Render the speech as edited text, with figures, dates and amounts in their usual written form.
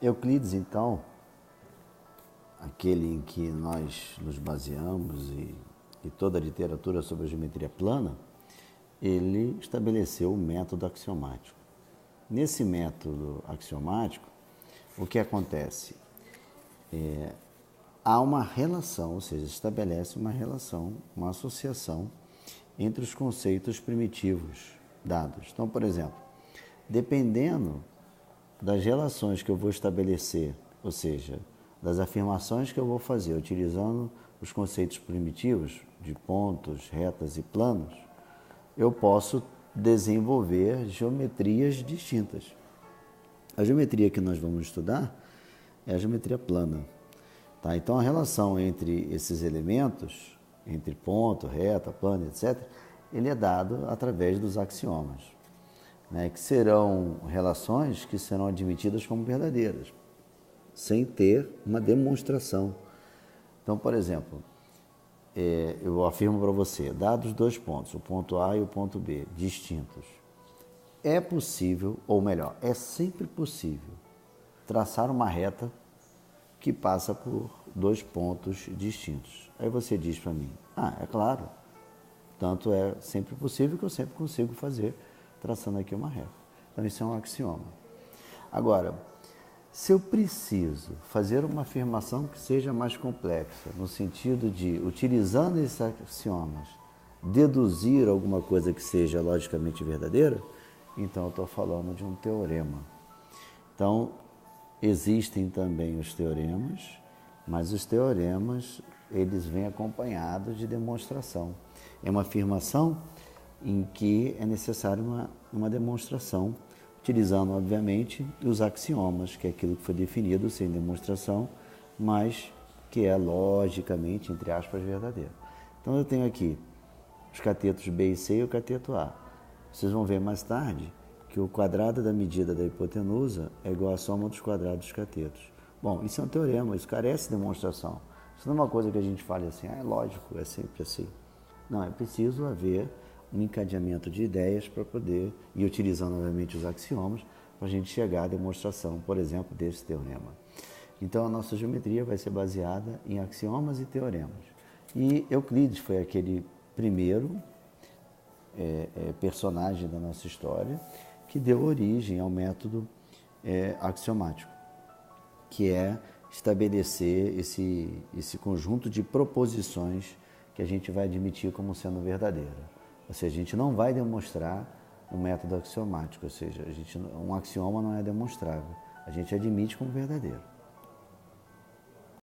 Euclides, então, aquele em que nós nos baseamos e toda a literatura sobre a geometria plana, ele estabeleceu o método axiomático. Nesse método axiomático, o que acontece? Há uma relação, ou seja, estabelece uma relação, uma associação entre os conceitos primitivos dados. Então, por exemplo, dependendo das relações que eu vou estabelecer, ou seja, das afirmações que eu vou fazer utilizando os conceitos primitivos de pontos, retas e planos, eu posso desenvolver geometrias distintas. A geometria que nós vamos estudar é a geometria plana. Tá? Então, a relação entre esses elementos, entre ponto, reta, plano, etc., ele é dado através dos axiomas, né? Que serão relações que serão admitidas como verdadeiras, sem ter uma demonstração. Então, por exemplo, eu afirmo para você, dados dois pontos, o ponto A e o ponto B, distintos, é possível, ou melhor, é sempre possível, traçar uma reta que passa por dois pontos distintos. Aí você diz para mim, é claro, tanto é sempre possível que eu sempre consigo fazer traçando aqui uma reta. Então isso é um axioma. Agora, se eu preciso fazer uma afirmação que seja mais complexa, no sentido de, utilizando esses axiomas, deduzir alguma coisa que seja logicamente verdadeira, então eu estou falando de um teorema. Então, existem também os teoremas, mas os teoremas, eles vêm acompanhados de demonstração. É uma afirmação em que é necessária uma demonstração, utilizando, obviamente, os axiomas, que é aquilo que foi definido sem demonstração, mas que é logicamente, entre aspas, verdadeiro. Então, eu tenho aqui os catetos B e C e o cateto A. Vocês vão ver mais tarde que o quadrado da medida da hipotenusa é igual à soma dos quadrados dos catetos. Bom, isso é um teorema, isso carece de demonstração. Isso não é uma coisa que a gente fale assim, é lógico, é sempre assim. Não, é preciso haver um encadeamento de ideias para poder, e utilizando novamente os axiomas, para a gente chegar à demonstração, por exemplo, desse teorema. Então, a nossa geometria vai ser baseada em axiomas e teoremas. E Euclides foi aquele primeiro personagem da nossa história que deu origem ao método axiomático, que é estabelecer esse conjunto de proposições que a gente vai admitir como sendo verdadeira. Ou seja, a gente não vai demonstrar um método axiomático, ou seja, um axioma não é demonstrável, a gente admite como verdadeiro.